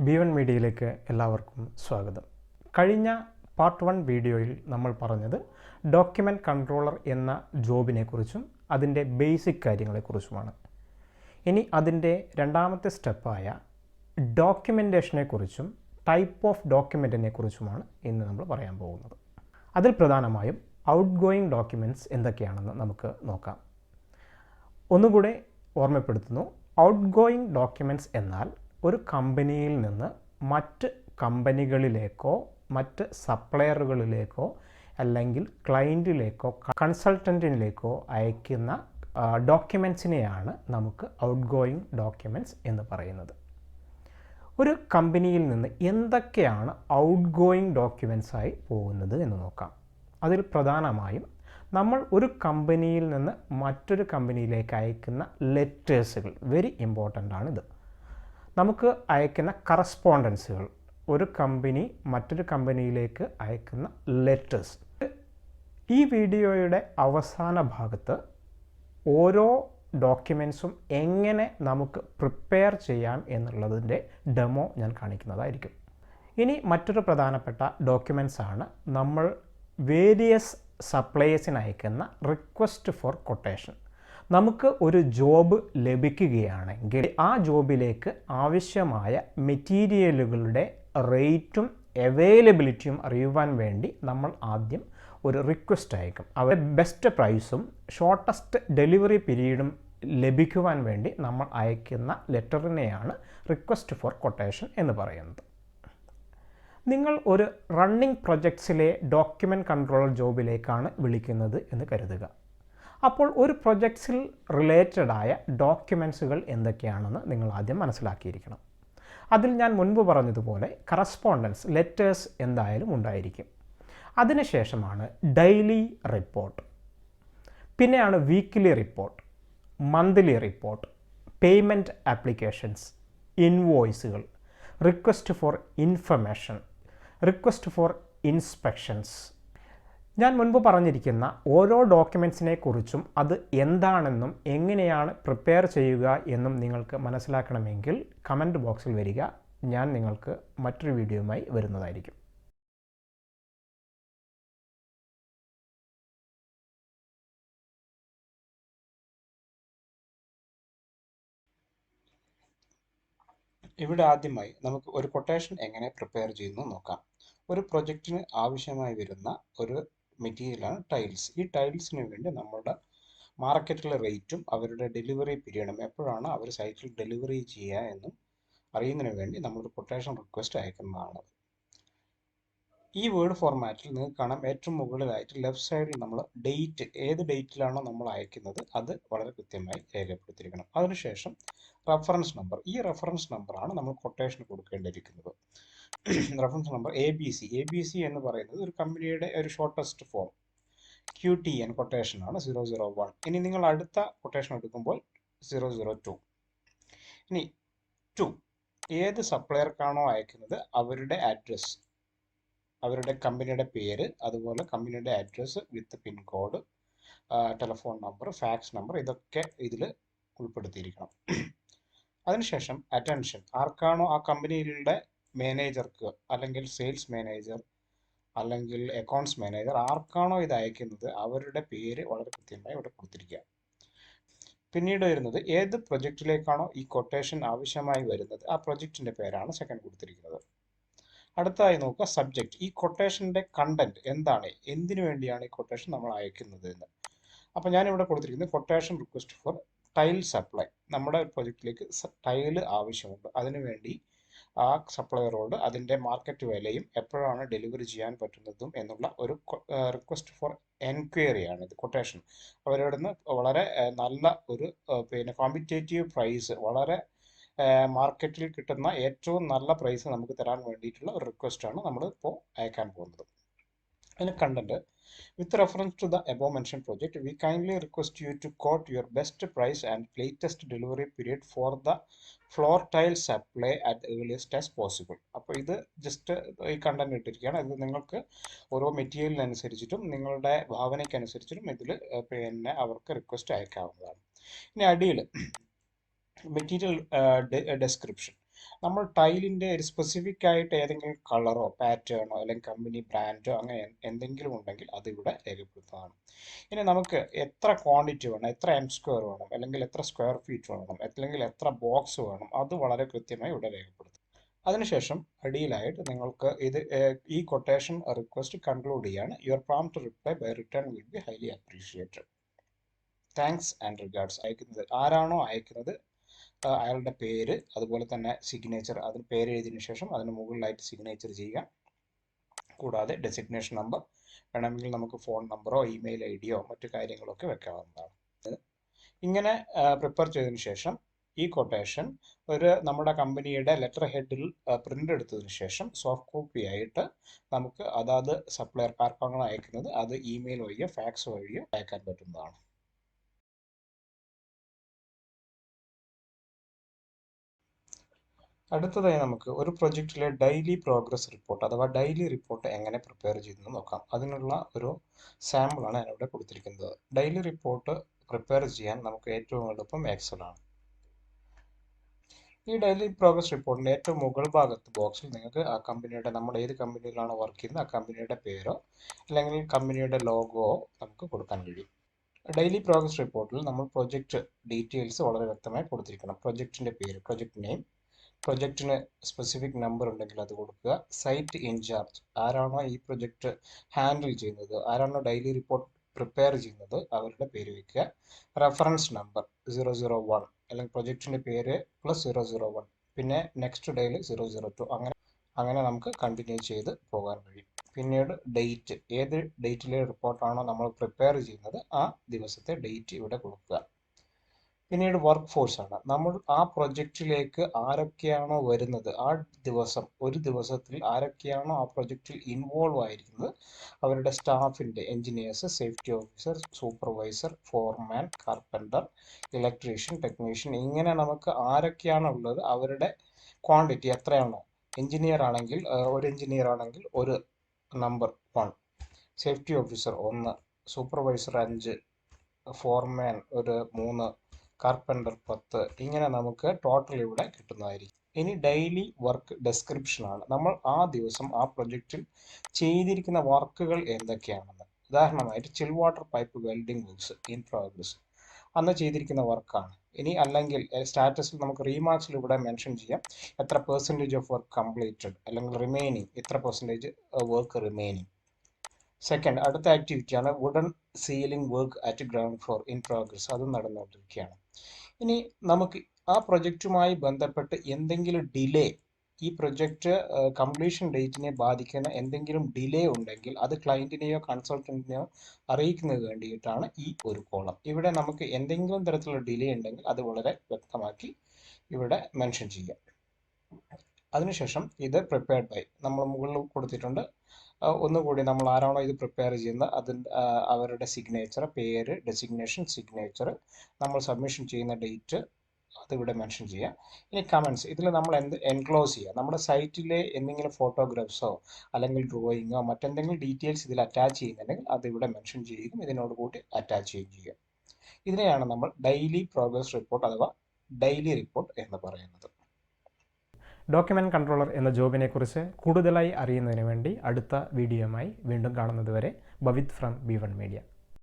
B1 മീഡിയയിലേക്ക് എല്ലാവർക്കും സ്വാഗതം. കഴിഞ്ഞ പാർട്ട് 1 വീഡിയോയിൽ നമ്മൾ പറഞ്ഞത് ഡോക്യുമെൻറ്റ് കൺട്രോളർ എന്ന ജോബിനെക്കുറിച്ചും അതിൻ്റെ ബേസിക് കാര്യങ്ങളെക്കുറിച്ചുമാണ്. ഇനി അതിൻ്റെ രണ്ടാമത്തെ സ്റ്റെപ്പായ ഡോക്യുമെൻറ്റേഷനെക്കുറിച്ചും ടൈപ്പ് ഓഫ് ഡോക്യുമെൻറ്റിനെ കുറിച്ചുമാണ് ഇന്ന് നമ്മൾ പറയാൻ പോകുന്നത്. അതിൽ പ്രധാനമായും ഔട്ട് ഗോയിങ് ഡോക്യുമെൻറ്റ്സ് എന്തൊക്കെയാണെന്ന് നമുക്ക് നോക്കാം. ഒന്നുകൂടെ ഓർമ്മപ്പെടുത്തുന്നു, ഔട്ട് ഗോയിങ് ഡോക്യുമെൻറ്റ്സ് എന്നാൽ ഒരു കമ്പനിയിൽ നിന്ന് മറ്റ് കമ്പനികളിലേക്കോ മറ്റ് സപ്ലയറുകളിലേക്കോ അല്ലെങ്കിൽ ക്ലയൻറ്റിലേക്കോ കൺസൾട്ടൻറ്റിലേക്കോ അയക്കുന്ന ഡോക്യുമെൻറ്റ്സിനെയാണ് നമുക്ക് ഔട്ട് ഗോയിങ് ഡോക്യുമെൻറ്റ്സ് എന്ന് പറയുന്നത്. ഒരു കമ്പനിയിൽ നിന്ന് എന്തൊക്കെയാണ് ഔട്ട് ഗോയിങ് ഡോക്യുമെൻറ്റ്സായി പോകുന്നത് എന്ന് നോക്കാം. അതിൽ പ്രധാനമായും നമ്മൾ ഒരു കമ്പനിയിൽ നിന്ന് മറ്റൊരു കമ്പനിയിലേക്ക് അയക്കുന്ന ലെറ്റേഴ്സുകൾ വെരി ഇമ്പോർട്ടൻ്റ് ആണിത്. നമുക്ക് അയക്കുന്ന കറസ്പോണ്ടൻസുകൾ, ഒരു കമ്പനി മറ്റൊരു കമ്പനിയിലേക്ക് അയക്കുന്ന ലെറ്റേഴ്സ്. ഈ വീഡിയോയുടെ അവസാന ഭാഗത്ത് ഓരോ ഡോക്യുമെൻറ്റ്സും എങ്ങനെ നമുക്ക് പ്രിപ്പയർ ചെയ്യാം എന്നുള്ളതിൻ്റെ ഡെമോ ഞാൻ കാണിക്കുന്നതായിരിക്കും. ഇനി മറ്റൊരു പ്രധാനപ്പെട്ട ഡോക്യുമെൻറ്റ്സ് ആണ് നമ്മൾ വേരിയസ് സപ്ലയേഴ്സിന് അയക്കുന്ന റിക്വസ്റ്റ് ഫോർ കൊട്ടേഷൻ. നമുക്ക് ഒരു ജോബ് ലഭിക്കുകയാണെങ്കിൽ ആ ജോബിലേക്ക് ആവശ്യമായ മെറ്റീരിയലുകളുടെ റേറ്റും അവൈലബിലിറ്റിയും അറിയുവാൻ വേണ്ടി നമ്മൾ ആദ്യം ഒരു റിക്വസ്റ്റ് അയക്കും. അവരുടെ ബെസ്റ്റ് പ്രൈസും ഷോർട്ടസ്റ്റ് ഡെലിവറി പീരീഡും ലഭിക്കുവാൻ വേണ്ടി നമ്മൾ അയക്കുന്ന ലെറ്ററിനെയാണ് റിക്വസ്റ്റ് ഫോർ കൊട്ടേഷൻ എന്ന് പറയുന്നത്. നിങ്ങൾ ഒരു റണ്ണിംഗ് പ്രൊജക്ട്സിലെ ഡോക്യുമെൻറ്റ് കൺട്രോളർ ജോബിലേക്കാണ് വിളിക്കുന്നത് എന്ന് കരുതുക. അപ്പോൾ ഒരു പ്രൊജക്ട്സിൽ റിലേറ്റഡായ ഡോക്യുമെൻറ്റ്സുകൾ എന്തൊക്കെയാണെന്ന് നിങ്ങൾ ആദ്യം മനസ്സിലാക്കിയിരിക്കണം. അതിൽ ഞാൻ മുൻപ് പറഞ്ഞതുപോലെ കറസ്പോണ്ടൻസ്, ലെറ്റേഴ്സ് എന്തായാലും ഉണ്ടായിരിക്കും. അതിനുശേഷമാണ് ഡെയിലി റിപ്പോർട്ട്, പിന്നെയാണ് weekly report, monthly report, payment applications, ഇൻവോയ്സുകൾ, request for information, request for inspections. ഞാൻ മുൻപ് പറഞ്ഞിരിക്കുന്ന ഓരോ ഡോക്യുമെൻറ്റ്സിനെ കുറിച്ചും അത് എന്താണെന്നും എങ്ങനെയാണ് പ്രിപ്പയർ ചെയ്യുക എന്നും നിങ്ങൾക്ക് മനസ്സിലാക്കണമെങ്കിൽ കമൻറ്റ് ബോക്സിൽ വരിക. ഞാൻ നിങ്ങൾക്ക് മറ്റൊരു വീഡിയോയുമായി വരുന്നതായിരിക്കും. ഇവിടെ ആദ്യമായി നമുക്ക് ഒരു കൊട്ടേഷൻ എങ്ങനെ പ്രിപ്പയർ ചെയ്യുന്നു നോക്കാം. ഒരു പ്രൊജക്റ്റിന് ആവശ്യമായി വരുന്ന ഒരു മെറ്റീരിയലാണ് ടൈൽസ്. ഈ ടൈൽസിന് വേണ്ടി നമ്മളുടെ മാർക്കറ്റിലെ റേറ്റും അവരുടെ ഡെലിവറി പീരീഡും എപ്പോഴാണ് അവർ സൈറ്റിൽ ഡെലിവറി ചെയ്യുക എന്നും അറിയുന്നതിന് വേണ്ടി നമ്മളൊരു കൊട്ടേഷൻ റിക്വസ്റ്റ് അയക്കുന്നതാണ്. ഈ വേർഡ് ഫോർമാറ്റിൽ നിങ്ങൾക്ക് കാണാം, ഏറ്റവും മുകളിലായിട്ട് ലെഫ്റ്റ് സൈഡിൽ നമ്മൾ ഡേറ്റ്, ഏത് ഡേറ്റിലാണോ നമ്മൾ അയക്കുന്നത് അത് വളരെ കൃത്യമായി രേഖപ്പെടുത്തിയിരിക്കണം. അതിനുശേഷം റഫറൻസ് നമ്പർ, ഈ റഫറൻസ് നമ്പറാണ് നമ്മൾ കൊട്ടേഷൻ കൊടുക്കേണ്ടിയിരിക്കുന്നത്. റഫറൻസ് നമ്പർ ABC എന്ന് പറയുന്നത് ഒരു കമ്പനിയുടെ ഒരു ഷോർട്ടസ്റ്റ് ഫോം, QTN കൊട്ടേഷൻ ആണ് 001. ഇനി നിങ്ങൾ അടുത്ത കൊട്ടേഷൻ എടുക്കുമ്പോൾ 002. ഇനി 2, ഏത് സപ്ലയർക്കാണോ അയക്കുന്നത് അവരുടെ അഡ്രസ്, അവരുടെ കമ്പനിയുടെ പേര്, അതുപോലെ കമ്പനിയുടെ address with pincode, telephone number, fax number, ഇതൊക്കെ ഇതിൽ ഉൾപ്പെടുത്തിയിരിക്കണം. അതിനുശേഷം അറ്റൻഷൻ, ആർക്കാണോ ആ കമ്പനിയുടെ മാനേജർക്ക് അല്ലെങ്കിൽ സെയിൽസ് മാനേജർ അല്ലെങ്കിൽ അക്കൗണ്ട്സ് മാനേജർ ആർക്കാണോ ഇത് അയക്കുന്നത് അവരുടെ പേര് വളരെ കൃത്യമായി ഇവിടെ കൊടുത്തിരിക്കുക. പിന്നീട് വരുന്നത് ഏത് പ്രൊജക്റ്റിലേക്കാണോ ഈ കൊട്ടേഷൻ ആവശ്യമായി വരുന്നത് ആ പ്രൊജക്റ്റിൻ്റെ പേരാണ് സെക്കൻഡ് കൊടുത്തിരിക്കുന്നത്. അടുത്തതായി നോക്കുക സബ്ജക്റ്റ്, ഈ കൊട്ടേഷൻ്റെ കണ്ടന്റ് എന്താണ്, എന്തിനു വേണ്ടിയാണ് ഈ കൊട്ടേഷൻ നമ്മൾ അയക്കുന്നത് എന്ന്. അപ്പോൾ ഞാനിവിടെ കൊടുത്തിരിക്കുന്നത് quotation request for tile supply. നമ്മുടെ പ്രൊജക്റ്റിലേക്ക് ടൈല് ആവശ്യമുണ്ട്, അതിനുവേണ്ടി ആ സപ്ലയറോട് അതിൻ്റെ മാർക്കറ്റ് വിലയും എപ്പോഴാണ് ഡെലിവറി ചെയ്യാൻ പറ്റുന്നതും എന്നുള്ള ഒരു റിക്വസ്റ്റ് ഫോർ എൻക്വയറിയാണ് ഇത് കൊട്ടേഷൻ. അവരുടെ നിന്ന് വളരെ നല്ല ഒരു കോമ്പറ്റേറ്റീവ് പ്രൈസ്, വളരെ മാർക്കറ്റിൽ കിട്ടുന്ന ഏറ്റവും നല്ല പ്രൈസ് നമുക്ക് തരാൻ വേണ്ടിയിട്ടുള്ള ഒരു റിക്വസ്റ്റാണ് നമ്മൾ ഇപ്പോൾ അയക്കാൻ പോകുന്നത്. അതിന് content, with reference to the above mentioned project, we kindly request you to quote your best price and latest delivery period for the floor tile supply at the earliest as possible. അപ്പോൾ ഇത് just ഈ content ഇട്ടിരിക്കുകയാണ്. ഇത് നിങ്ങൾക്ക് ഓരോ മെറ്റീരിയലിനനുസരിച്ചിട്ടും നിങ്ങളുടെ ഭാവനയ്ക്കനുസരിച്ചിട്ടും ഇതിൽ പിന്നെ അവർക്ക് റിക്വസ്റ്റ് അയക്കാവുന്നതാണ്. ഇനി അടിയിൽ മെറ്റീരിയൽ ഡെസ്ക്രിപ്ഷൻ, നമ്മൾ ടൈലിൻ്റെ ഒരു സ്പെസിഫിക് ആയിട്ട് ഏതെങ്കിലും കളറോ പാറ്റേണോ അല്ലെങ്കിൽ കമ്പനി ബ്രാൻഡോ അങ്ങനെ എന്തെങ്കിലും ഉണ്ടെങ്കിൽ അതിവിടെ രേഖപ്പെടുത്തുന്നതാണ്. ഇനി നമുക്ക് എത്ര ക്വാണ്ടിറ്റി വേണം, എത്ര എം സ്ക്വയർ വേണം, അല്ലെങ്കിൽ എത്ര സ്ക്വയർ ഫീറ്റ് വേണം, അല്ലെങ്കിൽ എത്ര ബോക്സ് വേണം, അത് വളരെ കൃത്യമായി ഇവിടെ രേഖപ്പെടുത്തും. അതിനുശേഷം അടിയിലായിട്ട് നിങ്ങൾക്ക് ഈ കൊട്ടേഷൻ റിക്വസ്റ്റ് കൺക്ലൂഡ് ചെയ്യാണ്. Your prompt reply by return will be highly appreciated. Thanks and regards. അയക്കുന്നത് ആരാണോ അയക്കുന്നത് അയാളുടെ പേര്, അതുപോലെ തന്നെ സിഗ്നേച്ചർ, അതിന് പേര് എഴുതിയതിനു ശേഷം അതിന് മുകളിലായിട്ട് സിഗ്നേച്ചർ ചെയ്യുക. കൂടാതെ ഡെസിഗ്നേഷൻ നമ്പർ, വേണമെങ്കിൽ നമുക്ക് ഫോൺ നമ്പറോ ഇമെയിൽ ഐ ഡിയോ മറ്റു കാര്യങ്ങളൊക്കെ വെക്കാവുന്നതാണ്. ഇങ്ങനെ പ്രിപ്പയർ ചെയ്തതിനു ശേഷം ഈ കൊട്ടേഷൻ നമ്മുടെ കമ്പനിയുടെ ലെറ്റർ ഹെഡിൽ പ്രിൻ്റ് എടുത്തതിന് ശേഷം സോഫ്റ്റ് കോപ്പി ആയിട്ട് നമുക്ക് അതാത് സപ്ലയർക്കാർക്കാണ് അയക്കുന്നത് അത് ഇമെയിൽ വഴിയോ ഫാക്സ് വഴിയോ അയക്കാൻ പറ്റുന്നതാണ്. അടുത്തതായി നമുക്ക് ഒരു പ്രൊജക്റ്റിലെ ഡെയിലി പ്രോഗ്രസ് റിപ്പോർട്ട് അഥവാ ഡെയിലി റിപ്പോർട്ട് എങ്ങനെ പ്രിപ്പയർ ചെയ്തെന്ന് നോക്കാം. അതിനുള്ള ഒരു സാമ്പിളാണ് ഞാനിവിടെ കൊടുത്തിരിക്കുന്നത്. ഡെയിലി റിപ്പോർട്ട് പ്രിപ്പയർ ചെയ്യാൻ നമുക്ക് ഏറ്റവും എളുപ്പം എക്സൽ ആണ്. ഈ ഡെയിലി പ്രോഗ്രസ് റിപ്പോർട്ടിൻ്റെ ഏറ്റവും മുകൾ ഭാഗത്ത് ബോക്സിൽ നിങ്ങൾക്ക് ആ കമ്പനിയുടെ, നമ്മൾ ഏത് കമ്പനിയിലാണോ വർക്ക് ചെയ്യുന്നത് ആ കമ്പനിയുടെ പേരോ അല്ലെങ്കിൽ കമ്പനിയുടെ ലോഗോ നമുക്ക് കൊടുക്കാൻ കഴിയും. ഡെയിലി പ്രോഗ്രസ് റിപ്പോർട്ടിൽ നമ്മൾ പ്രൊജക്റ്റ് ഡീറ്റെയിൽസ് വളരെ വ്യക്തമായി കൊടുത്തിരിക്കണം. പ്രൊജക്റ്റിൻ്റെ പേര്, പ്രൊജക്റ്റ് നെയിം, പ്രൊജക്റ്റിന് സ്പെസിഫിക് നമ്പർ ഉണ്ടെങ്കിൽ അത് കൊടുക്കുക. സൈറ്റ് ഇൻചാർജ്, ആരാണോ ഈ പ്രൊജക്റ്റ് ഹാൻഡിൽ ചെയ്യുന്നത്, ആരാണോ ഡെയിലി റിപ്പോർട്ട് പ്രിപ്പയർ ചെയ്യുന്നത് അവരുടെ പേര് വയ്ക്കുക. റെഫറൻസ് നമ്പർ 001 അല്ലെങ്കിൽ പ്രൊജക്റ്റിൻ്റെ പേര് +001, പിന്നെ നെക്സ്റ്റ് ഡേയിൽ 002, അങ്ങനെ നമുക്ക് കണ്ടിന്യൂ ചെയ്ത് പോകാൻ കഴിയും. പിന്നീട് ഡേറ്റ്, ഏത് ഡേറ്റിലെ റിപ്പോർട്ടാണോ നമ്മൾ പ്രിപ്പയർ ചെയ്യുന്നത് ആ ദിവസത്തെ ഡേറ്റ് ഇവിടെ കൊടുക്കുക. പിന്നീട് വർക്ക് ഫോഴ്സ് ആണ്. നമ്മൾ ആ പ്രൊജക്റ്റിലേക്ക് ആരൊക്കെയാണോ വരുന്നത്, ആ ദിവസം ഒരു ദിവസത്തിൽ ആരൊക്കെയാണോ ആ പ്രൊജക്റ്റിൽ ഇൻവോൾവ് ആയിരിക്കുന്നത് അവരുടെ സ്റ്റാഫിൻ്റെ, എൻജിനീയേഴ്സ്, സേഫ്റ്റി ഓഫീസർ, സൂപ്പർവൈസർ, ഫോർമാൻ, കാർപ്പൻ്റർ, ഇലക്ട്രീഷ്യൻ, ടെക്നീഷ്യൻ, ഇങ്ങനെ നമുക്ക് ആരൊക്കെയാണോ ഉള്ളത് അവരുടെ ക്വാണ്ടിറ്റി എത്രയാണോ. എഞ്ചിനീയർ ആണെങ്കിൽ ഒരു എഞ്ചിനീയർ ആണെങ്കിൽ ഒരു നമ്പർ 1, സേഫ്റ്റി ഓഫീസർ 1, സൂപ്പർവൈസർ 5, ഫോർമാൻ ഒരു 3, കാർപ്പൻ്റർ 10, ഇങ്ങനെ നമുക്ക് ടോട്ടൽ ഇവിടെ കിട്ടുന്നതായിരിക്കും. ഇനി ഡെയിലി വർക്ക് ഡെസ്ക്രിപ്ഷൻ ആണ്. നമ്മൾ ആ ദിവസം ആ പ്രൊജക്റ്റിൽ ചെയ്തിരിക്കുന്ന വർക്കുകൾ എന്തൊക്കെയാണെന്ന്. ഉദാഹരണമായിട്ട് chill water pipe welding works in progress അന്ന് ചെയ്തിരിക്കുന്ന വർക്കാണ്. ഇനി അല്ലെങ്കിൽ സ്റ്റാറ്റസിൽ നമുക്ക് റീമാർക്സിൽ ഇവിടെ മെൻഷൻ ചെയ്യാം എത്ര പെർസെൻറ്റേജ് ഓഫ് വർക്ക് കംപ്ലീറ്റഡ്, അല്ലെങ്കിൽ റിമൈനിങ് ഇത്ര പെർസെൻറ്റേജ് വർക്ക് റിമൈനിങ്. സെക്കൻഡ്, അടുത്ത ആക്ടിവിറ്റിയാണ് wooden ceiling work at ground floor in progress, അത് നടന്നുകൊണ്ടിരിക്കുകയാണ്. ഇനി നമുക്ക് ആ പ്രൊജക്റ്റുമായി ബന്ധപ്പെട്ട് എന്തെങ്കിലും ഡിലേ, ഈ പ്രൊജക്റ്റ് കംപ്ലീഷൻ ഡേറ്റിനെ ബാധിക്കുന്ന എന്തെങ്കിലും ഡിലേ ഉണ്ടെങ്കിൽ അത് ക്ലയൻറ്റിനെയോ കൺസൾട്ടൻറ്റിനെയോ അറിയിക്കുന്നതിന് വേണ്ടിയിട്ടാണ് ഈ ഒരു കോളം. ഇവിടെ നമുക്ക് എന്തെങ്കിലും തരത്തിലുള്ള ഡിലേ ഉണ്ടെങ്കിൽ അത് വളരെ വ്യക്തമാക്കി ഇവിടെ മെൻഷൻ ചെയ്യാം. അതിനുശേഷം ഇത് പ്രിപ്പയർഡ് ബൈ നമ്മൾ മുകളിൽ കൊടുത്തിട്ടുണ്ട്. ഒന്നുകൂടി നമ്മൾ ആരാണോ ഇത് പ്രിപ്പയർ ചെയ്യുന്നത് അവരുടെ സിഗ്നേച്ചർ, പേര്, ഡെസിഗ്നേഷൻ, സിഗ്നേച്ചർ, നമ്മൾ സബ്മിഷൻ ചെയ്യുന്ന ഡേറ്റ് അതിവിടെ മെൻഷൻ ചെയ്യുക. ഇനി കമൻസ്, ഇതിൽ നമ്മൾ എൻക്ലോസ് ചെയ്യുക. നമ്മുടെ സൈറ്റിലെ എന്തെങ്കിലും ഫോട്ടോഗ്രാഫ്സോ അല്ലെങ്കിൽ ഡ്രോയിങ്ങോ മറ്റെന്തെങ്കിലും ഡീറ്റെയിൽസ് ഇതിൽ അറ്റാച്ച് ചെയ്യുന്നുണ്ടെങ്കിൽ അതിവിടെ മെൻഷൻ ചെയ്യുകയും ഇതിനോട് കൂടി അറ്റാച്ച് ചെയ്യുകയും ചെയ്യുക. ഇതിനെയാണ് നമ്മൾ ഡെയിലി പ്രോഗ്രസ് റിപ്പോർട്ട് അഥവാ ഡെയിലി റിപ്പോർട്ട് എന്ന് പറയുന്നത്. ഡോക്യുമെൻറ്റ് കൺട്രോളർ എന്ന ജോബിനെക്കുറിച്ച് കൂടുതലായി അറിയുന്നതിന് വേണ്ടി അടുത്ത വീഡിയോയുമായി വീണ്ടും കാണുന്നതുവരെ ബവിത് ഫ്രം B1 മീഡിയ.